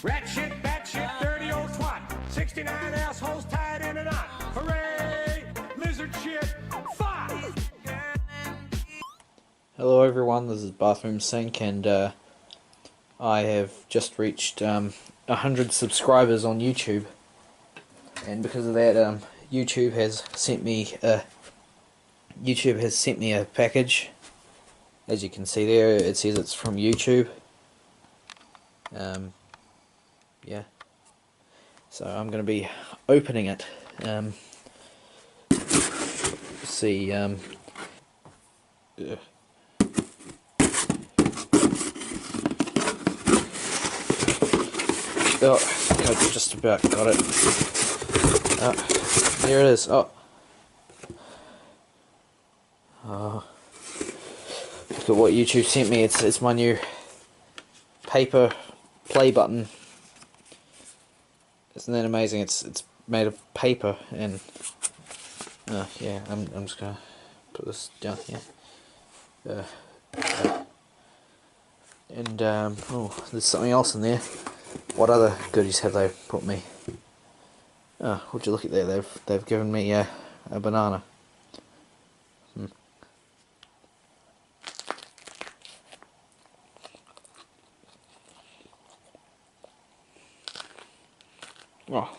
Rat shit, bat shit, dirty old twat. 69 assholes tied in a knot. Hooray! Lizard shit, fuck! Hello everyone, this is Bathroom Sink, and I have just reached 100 subscribers on YouTube, and because of that, YouTube has sent me a package. As you can see there, it says it's from YouTube. Yeah. So I'm going to be opening it. See. Oh, I just about got it. Oh, here it is. Oh. Look at what YouTube sent me. It's my new paper play button. Isn't that amazing? It's made of paper, and yeah, I'm just gonna put this down here. And oh, there's something else in there. What other goodies have they put me? Oh, would you look at that? They've given me a banana. Oh,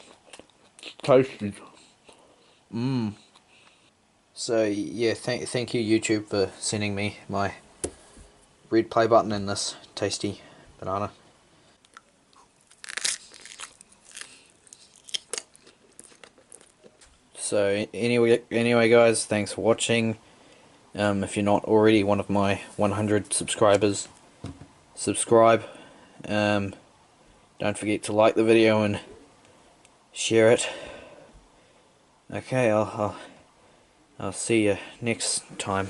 tasty. So yeah, thank you YouTube for sending me my red play button and this tasty banana. So anyway guys, thanks for watching. If you're not already one of my 100 subscribers, subscribe. Don't forget to like the video and share it. Okay, I'll see you next time.